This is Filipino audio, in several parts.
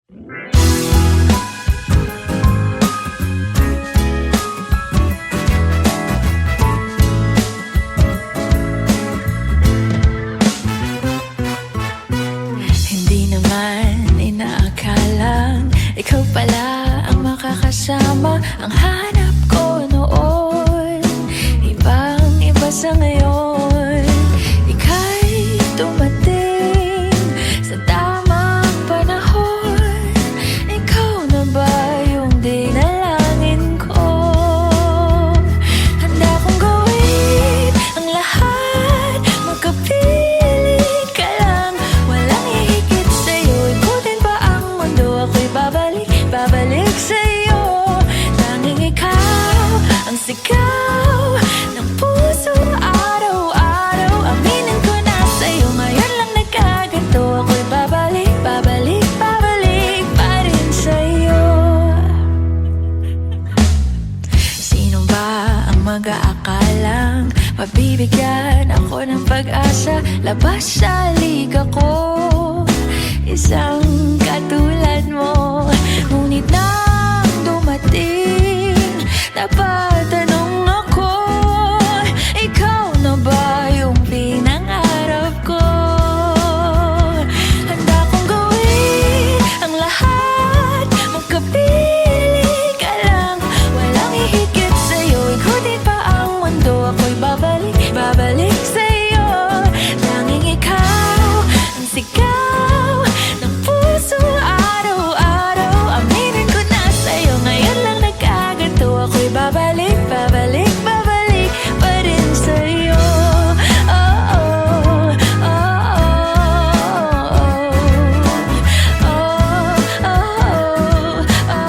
Hindi naman inaakalang ikaw pala ang makakasama. Ang hanap ko noon, ibang-iba sa ngayon. Ika'y dumating sa tamang panahon. Ikaw na ba yung dinalangin ko? Handa kong gawin ang lahat, magkapiling ka lang. Walang hihigit sa'yo, ikutin pa ang mundo. Ako'y babalik sa'yo. Tanging ikaw ang sigaw ng puso araw-araw. Aminin ko na sa'yo, ngayon lang nagkaganto. Ako'y babalik pa rin sa'yo. Sino ba ang mag-aakalang mabibigyan ako ng pag-asa? Labas sa liga ko, isang katulad mo. Ngunit nang dumating, napatanong ako, ikaw na ba yung pinangarap ko? Handa kong gawin ang lahat, magkapiling ka lang. Walang hihigit sa'yo, ikutin pa ang mundo. Ako'y babalik sa'yo. Tanging ikaw ang sigaw ng puso araw-araw. Aminin ko na sa'yo, ngayon lang nagkaganto. Ako'y babalik pa rin sa'yo. Oh, oh, oh, oh, oh, oh,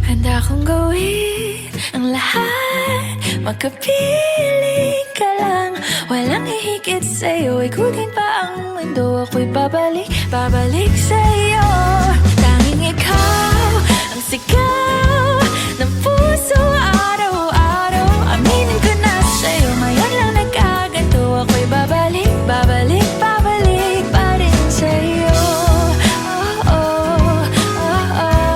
handa akong gawin ang lahat, magkapiling ka lang. Walang hihigit sa'yo, ikutin pa ang mundo. Ako'y babalik sa'yo. Tanging ikaw ang sigaw ng puso araw-araw. Aminin ko na sa'yo, ngayon lang nagkaganto. Ako'y babalik pa rin sa'yo. Oh, oh, oh,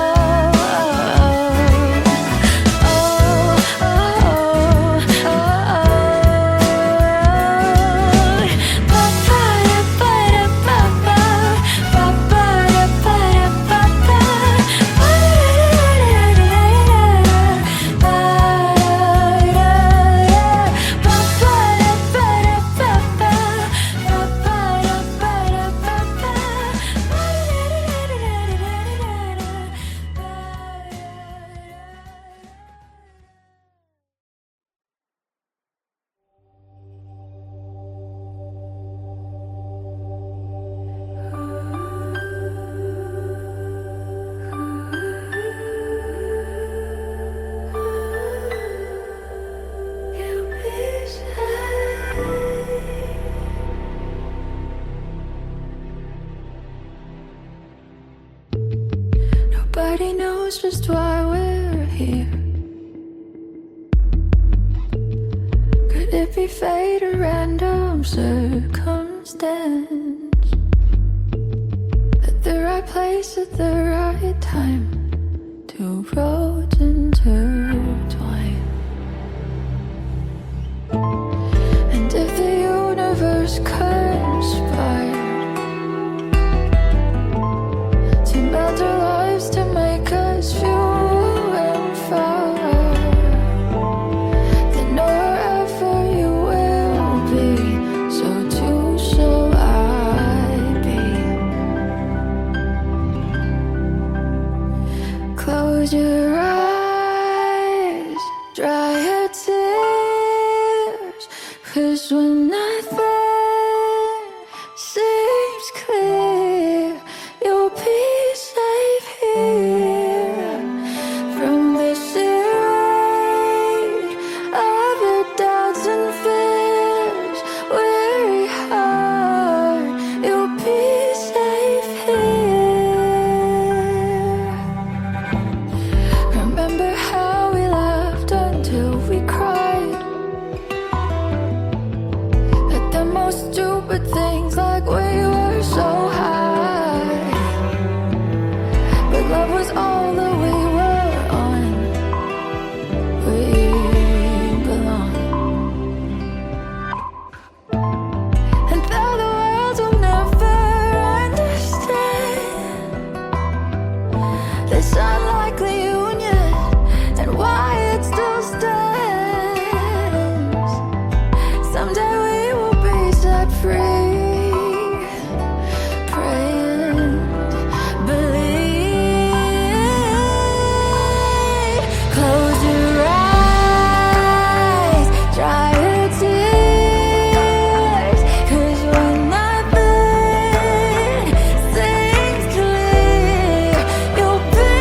Nobody knows just why we're here. Could it be fate or random circumstance? At the right place at the right time, two roads intertwine. And if the universe conspired to melt our lives to make us few and far, then wherever you will be, so too shall I be. Close your eyes, dry your tears, 'cause when nothing seems clear, you'll be safe here. From the shade of your doubts and fears, weary heart, you'll be safe here. Remember how we laughed until we cried at the most stupid things, like we were so high. But love was all that we were on. We belong. And though the world will never understand this unlikely union and why it still stands, someday we will be set free. Pray and believe. Close your eyes, dry your tears, 'cause when nothing seems clear, you'll be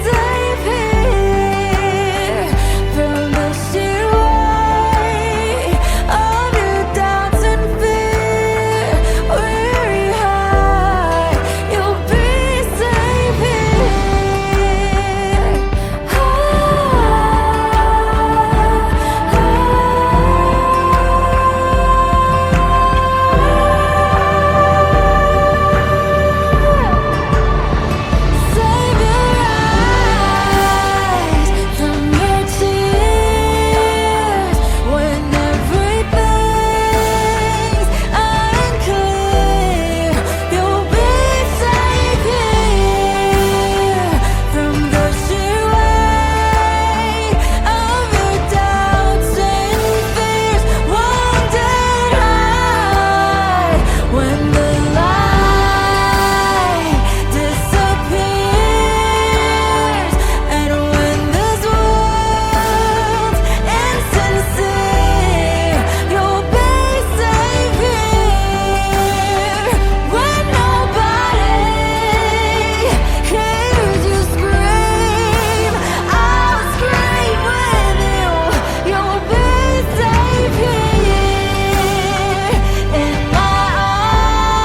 safe here. From the sheer weight of your doubts and fear, weary heart, you'll be safe here. Save your eyes from your tears when everything's unclear. You'll be safe here. From the sheer weight of your doubts and fears, wounded heart, when the light disappears, and when this world's insincere, you'll be safe here. When nobody hears you scream, I'll scream with you. You'll be safe here. In my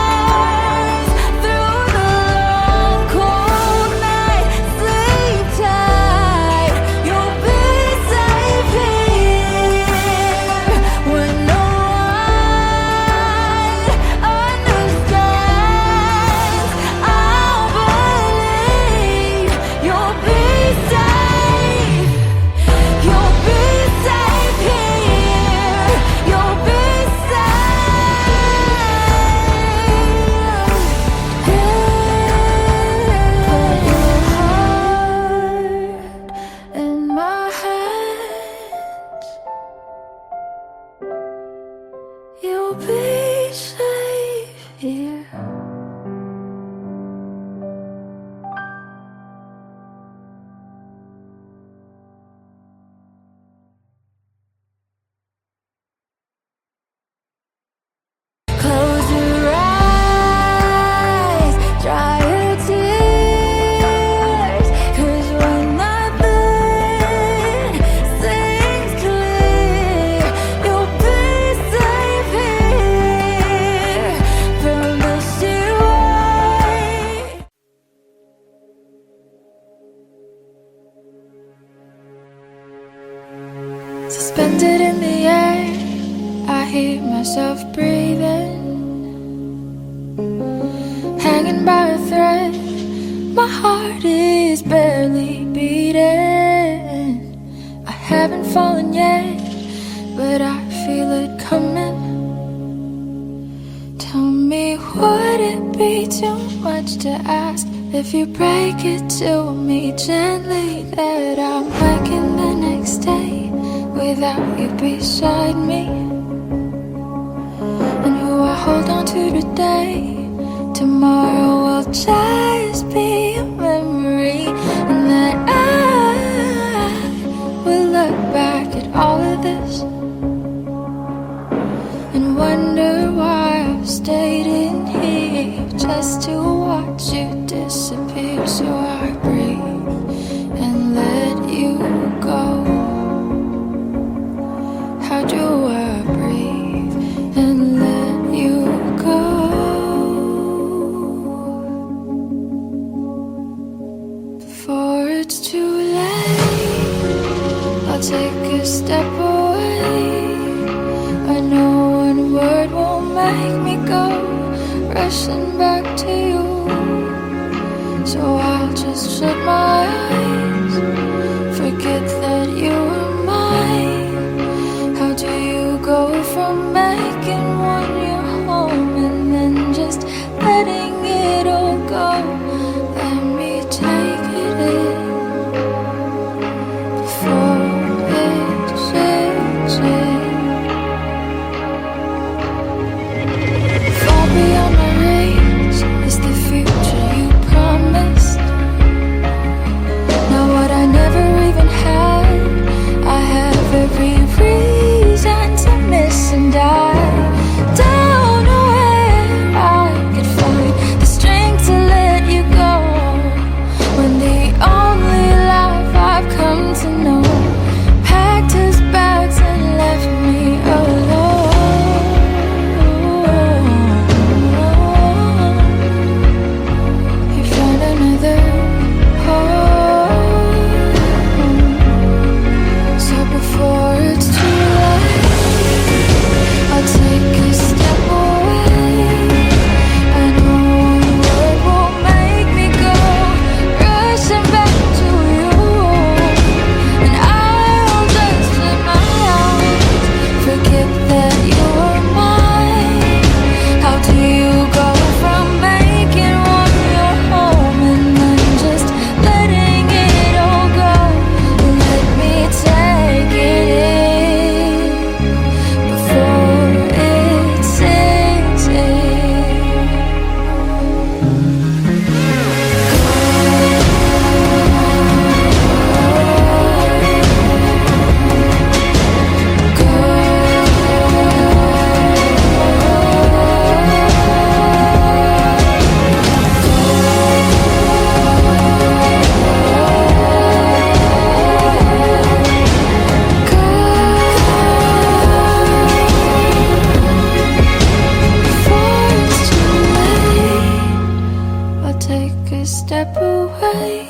arms, through the long cold night, sleep tight. You'll be safe here. When no one understands, I'll believe. You'll be safe. You'll be safe here. You'll be safe. Put your heart in my hands. You'll be safe here. Close your eyes, dry your tears, 'cause when nothing seems clear, you'll be safe here. From the sheer weight. Suspended in the air, I hear myself breathing, hanging by a thread. My heart is barely beating. I haven't fallen yet, but I feel it coming. Tell me, would it be too much to ask if you break it to me gently that I'm waking the next day without you beside me? And who I hold on to today, tomorrow will just be a memory, and that it's too late, I'll take a step away. I know one word won't make me go rushing back to you. So I'll just shut my eyes, forget that you were mine. How do you go from making one your home and then just letting it all go? Let me take it in before it sinks in. Far beyond my reach is the future you promised. Now what I never even had, I have every reason to miss, and I don't know where I could find the strength to let you go, when the only life I've come to know packed his bags and left me alone. He found another home. So before it's too late, I'll take a step away. I know one word won't make me go rushing back to you, and I'll just let my eyes forget that you were mine. How do you go from making one your home and then just letting it all go? Let me take it in before it sinks in. I'll take a step away.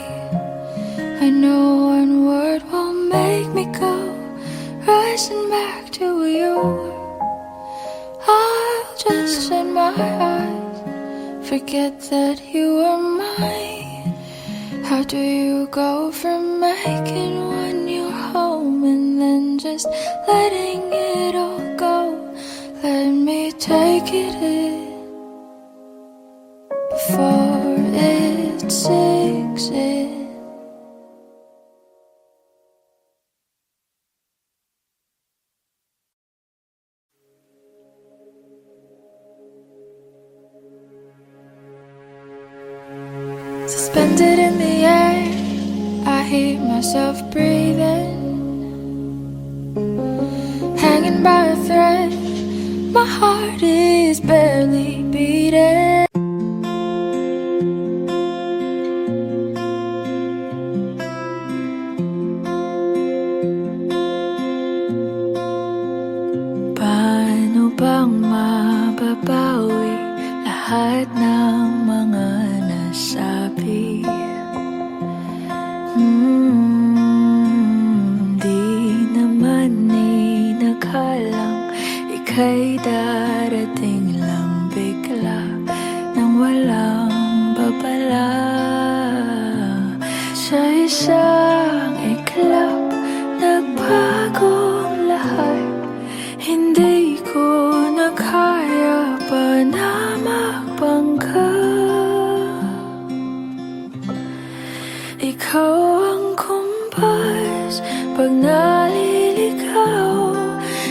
I know one word won't make me go rushing back to you. I'll just shut my eyes, forget that you were mine. How do you go from making one your home and then just letting it all go? Let me take it in before it sinks in. Suspended in the air, I hear myself breathing, hanging by a thread. My heart is barely beating. Paano bang mababawi lahat ng mga nasabi? Di naman inakalang ika'y darating lang bigla nang walang babala. Sa isang iglap, nagbagong lahat. Hindi ko na kaya pa na magbangga. Ikaw ang kumpas pag naliligaw.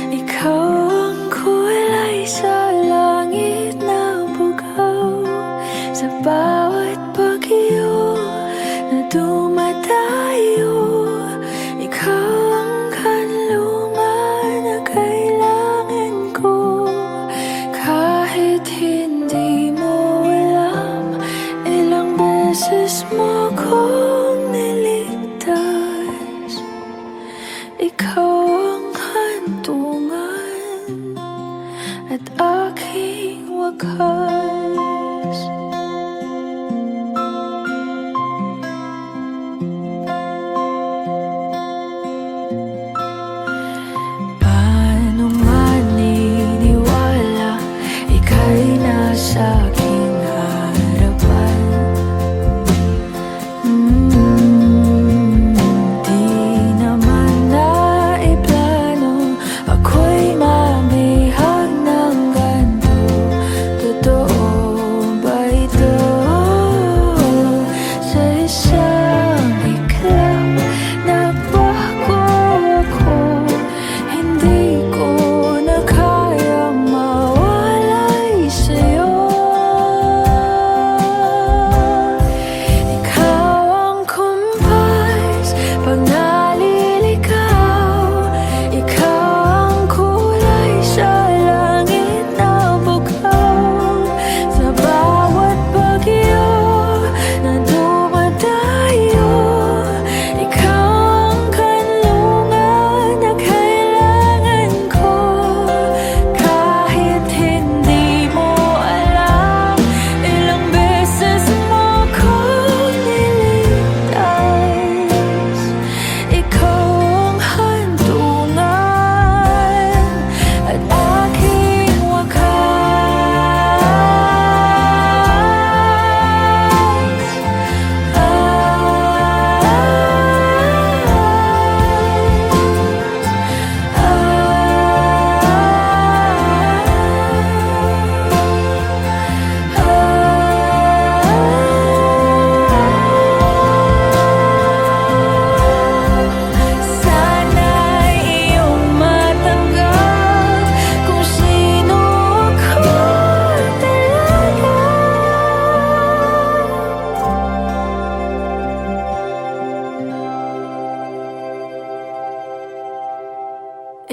Ikaw ang kulay sa langit na bugaw. Sa bawat bagyo na dumadayo, ikaw ang kanlungan na kailangan ko. Kahit hindi mo alam, ilang beses mo kong niligtas. Ikaw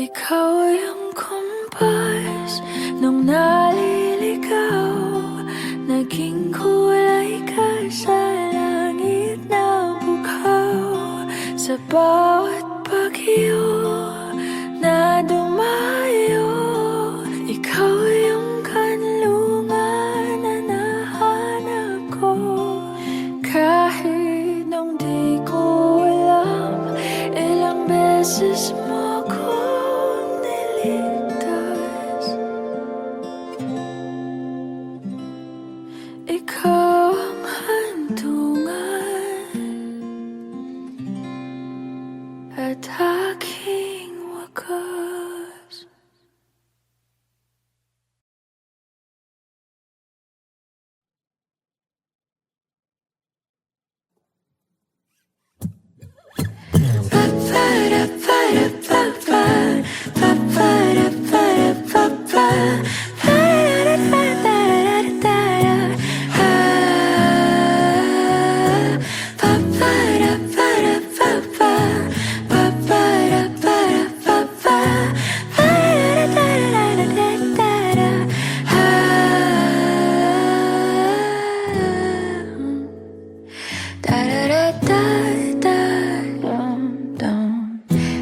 Ikaw yung kompas nung naliligaw, naging kulay ka sa langit na bughaw. Sa bawat bagyo na dumayo, ikaw yung kanlungan na nahanap ko. Kahit nung di ko alam, ilang beses mo kong niligtas. Ikaw ang hantungan at aking wakas.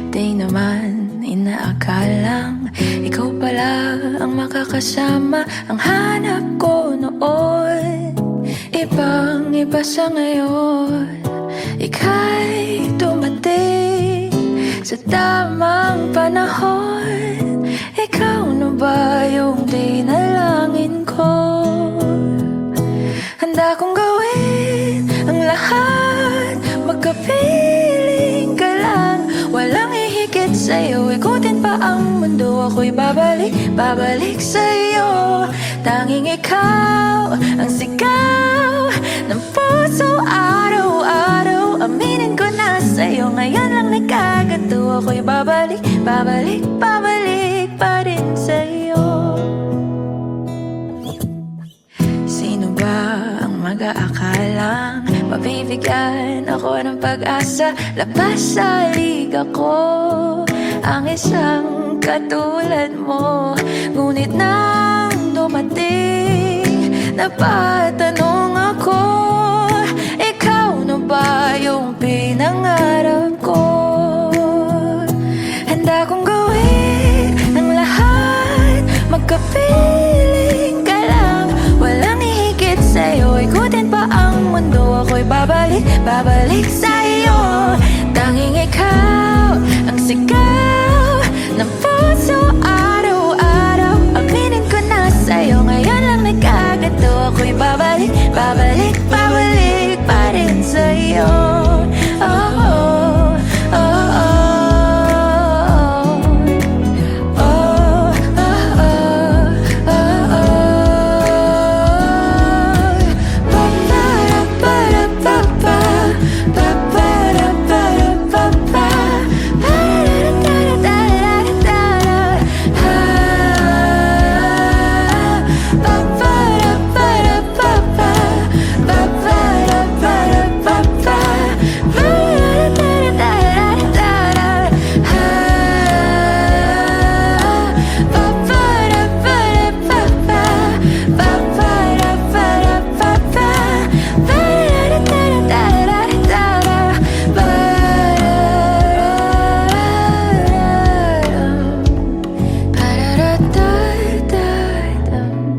Di naman inaakalang ikaw pala ang makakasama, ang hanap ko noon. Ibang iba sa ngayon, ika'y dumating sa tamang panahon. Ikaw na ba yung dinalangin ko? Handa kong gawin ang lahat, magkapiling ka lang. Walang ihigit sa'yo, ikutin pa ang mundo. Ako'y babalik, babalik sa'yo. Tanging ikaw ang sigaw ng puso araw-araw. Aminin ko na sa'yo, ngayon lang nagkaganto. Ako'y babalik, babalik, babalik pa rin sa'yo. Sino ba ang mag-aakalang mabibigyan ako ng pag-asa? Labas sa liga ko ang isang katulad mo. Ngunit nang dumating, napatanong ako, ikaw na ba yung pinangarap ko? Handa kong gawin ang lahat, magkapiling ka lang. Walang ihigit sa'yo, ikutin pa ang mundo. Ako'y babalik, babalik sa'yo. Tanging ikaw ang sigaw ng puso araw-araw. Aminin ko na sa'yo, ngayon lang nagkaganto. Ako'y babalik, babalik, babalik pa rin sa'yo. Oh, oh, oh, oh.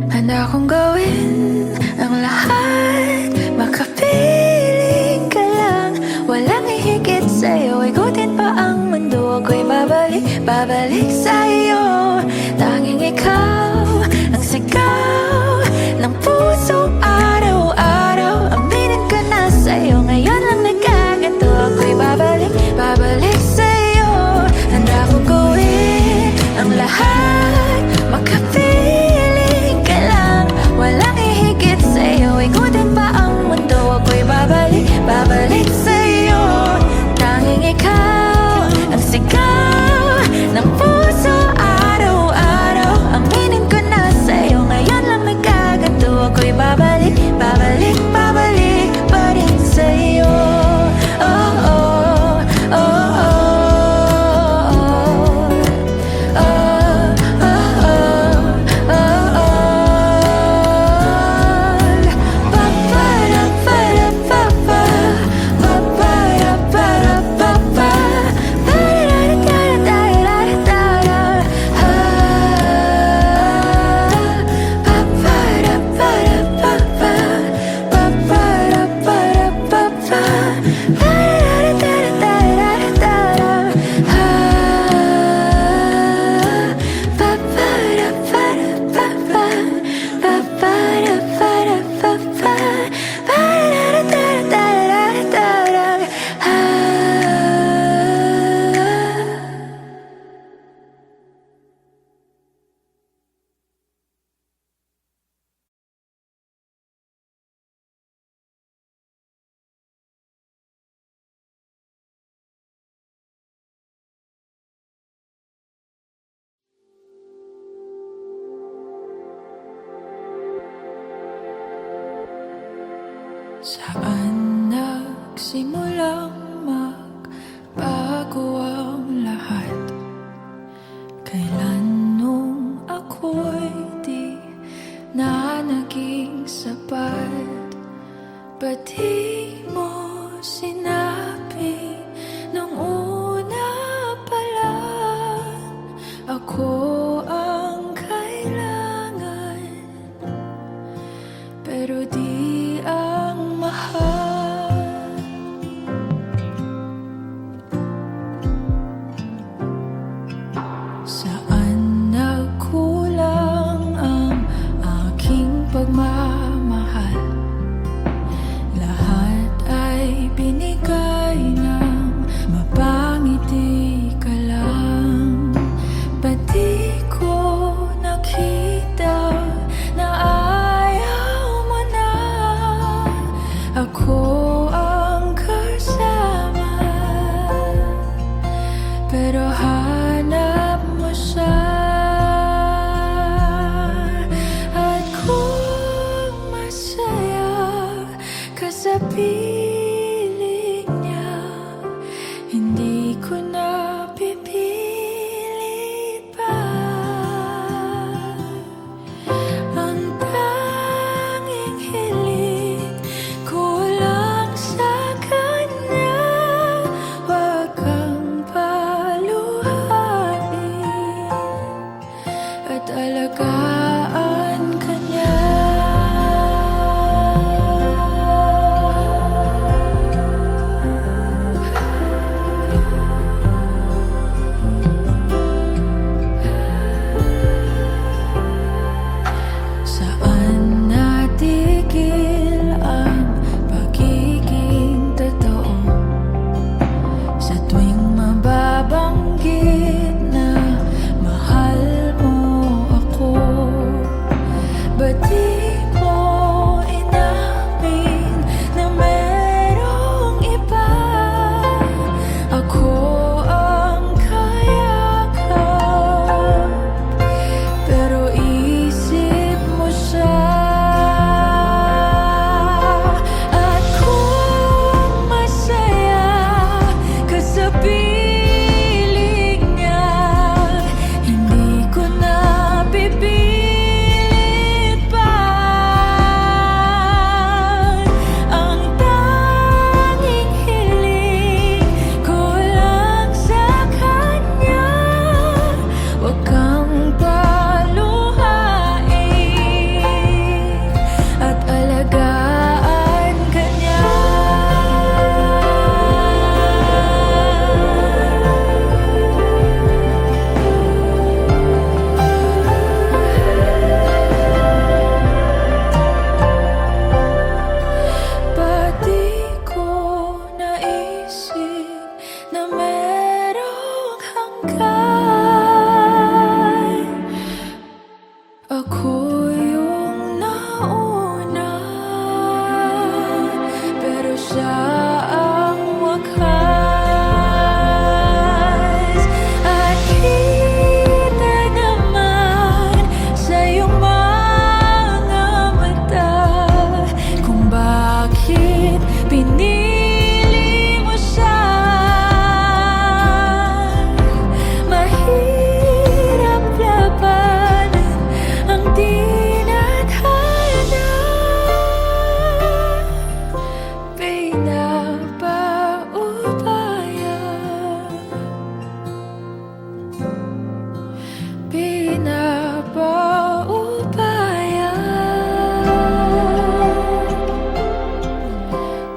Handa kong gawin ang lahat, makapiling ka lang. Walang ihigit sa'yo, ikutin pa ang mundo. Ako'y babalik, babalik sa'yo. Tanging ikaw ang sigaw ng puso araw-araw. Aminin ko na sa'yo, ngayon lang nagkaganto. Ako'y babalik, babalik sa'yo. Handa kong gawin ang lahat, makapiling ka lang. Walang ihigit sa'yo, ikutin pa ang mundo. Ako'y babalik, babalik sa'yo. Tanging ikaw ang sigaw ng puso araw-araw. Aminin ko na sa'yo, ngayon lang nagkaganto. Ako'y babalik, babalik, babalik pa rin sa'yo. Saan nagsimulang magbago ang lahat? Kailan nung ako'y di na naging sapat? Ba't di mo sinabi nung una pa lang ako ang kailangan, pero di ang mahal? Saan nagkulang ang aking pagmamahal? Lahat ay binigay ng mapangiti ka lang. Ba't di ko nakita na ayaw mo na ako ang kasama? Pero hanap mo siya, at kung masaya ka sa piling niya, hindi ko na pipilit pa. Ang tanging hiling ko lang sa kanya, wag kang paluhain at alagaan ka niya. Saan natigil ang pagiging totoo? Sa tuwing mababanggit na mahal mo ako, ba't di mo inamin na merong iba? Ako ang kayakap, pero isip mo siya. At kung masaya ka sa piling niya, hindi ko na pipilit pa. Ang tanging hiling ko lang sa kanya, wag kang paluhain at alagaan ka niya. Ba't di ko naisip na merong hanggan? Ako yung nauna, pero siya ang wakas. At kita naman sa iyong mga mata kung bakit pinili mo siya. Mahirap labanan ang tinadhana. Pinapaubaya, pinapaubaya,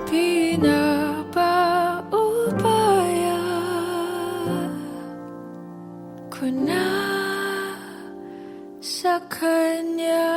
pinapaubaya ko na sa kanya.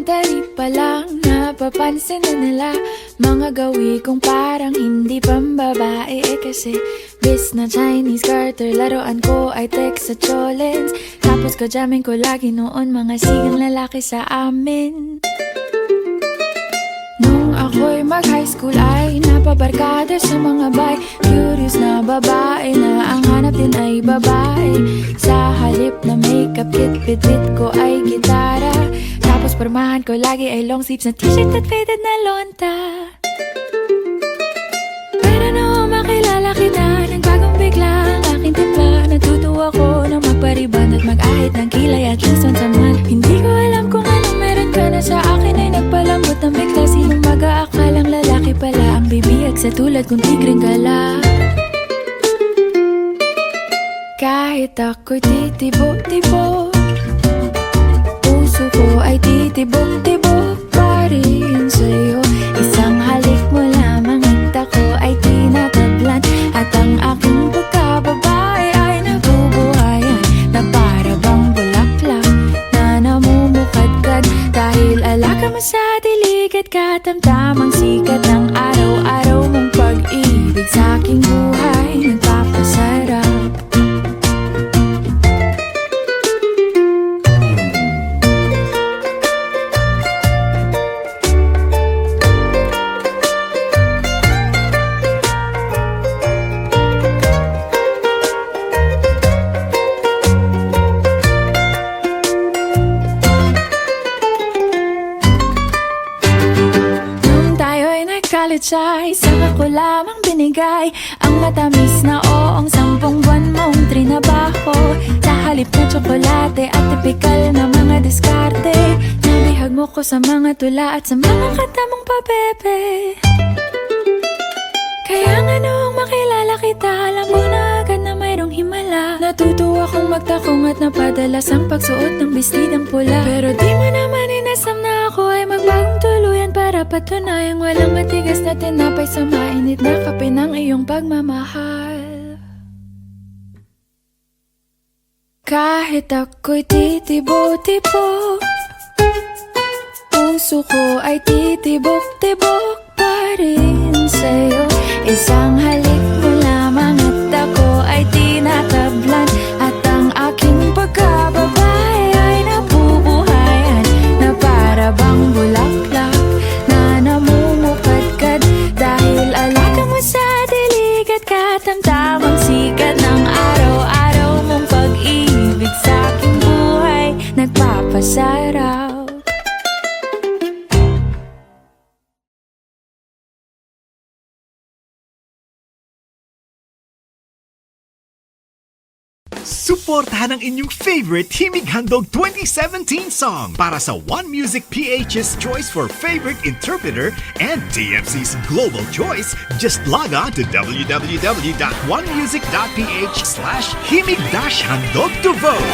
elementary pa lang, napapansin na nila mga gawi kong parang hindi pambabae. Kasi bis na Chinese garter, laruan ko ay text sa cholens. Tapos kajamin ko lagi noon mga sigang lalaki sa amin. Nung ako'y mag-high school ay napabarkada sa mga bay. Curious na babae na ang hanap din ay babae. Sa halip na makeup kit, bit-bit ko ay gitara. Tapos pormahan ko lagi ay long sleeves na t-shirt at faded na lonta. Pero nung makilala kita, nagbagong bigla ang aking timpla. Natutuwa ko na magpariban at mag-ahit ng kilay at least once a month. Hindi ko alam kung anong meron ka na sa akin ay nagpalambot ng bigla. Sinong mag-aakalang lalaki pala ang bibiyag sa tulad kong tigreng gala. Kahit ako'y titibok-tibok, puso ko ay titibok-tibok pa rin sa'yo. Isang halik mo lamang at ako ay tinatablan. At ang aking pagkababae ay nabubuhayan na para bang bulaklak na namumukadkad. Dahil alaga mo sa dilig at katamtamang sikat ng araw-araw mong pag-ibig sa aking buhay nagpapasarap. Ay saka ko lamang binigay ang matamis na oong 10 buwan mong trinabaho. Sa halip na tsokolate at tipikal na mga diskarte, nabihag mo ko sa mga tula at sa mga kanta mong pabebe. Kaya nga noong makilala kita, alam mo na agad na mayroong himala. Natutuwa kong magtakong at napadalas ang pagsuot ng bestidang pula. Pero di mo naman inasam na ako ay magbagong tuluyan para patunayang walang matigas na tinapay sa mainit na kape ng iyong pagmamahal. Kahit ako'y titibo-tibo, puso ko ay titibok-tibok pa rin sa'yo. Isang halik mo lamang at ako ay tinatablan. At ang aking pagkababae ay nabubuhayan na para bang bulaklak na namumukadkad. Dahil alaga mo sa dilig at katamtamang sikat ng araw-araw mong pag-ibig sa aking buhay nagpapasarap. Suportahan ang inyong favorite Himig Handog 2017 song para sa One Music PH's choice for favorite interpreter and TFC's global choice. Just log on to www.onemusic.ph/himig-handog to vote.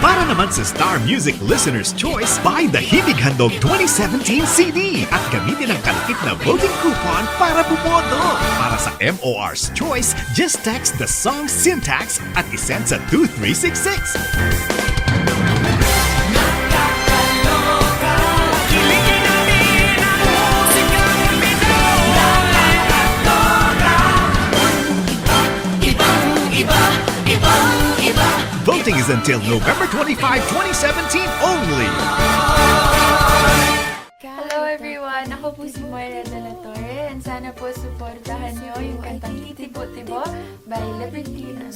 Para naman sa Star Music Listener's Choice, buy the Himig Handog 2017 CD at gamitin ang kalakip na voting coupon para bumoto. Para sa MOR's Choice, just text the song syntax at isend sa 2366. Voting is until November 25, 2017 only. Hello everyone! Ako po si Moira de la Torre and sana po supportahan niyo yung kantang Titibo-Tibo by Libertine.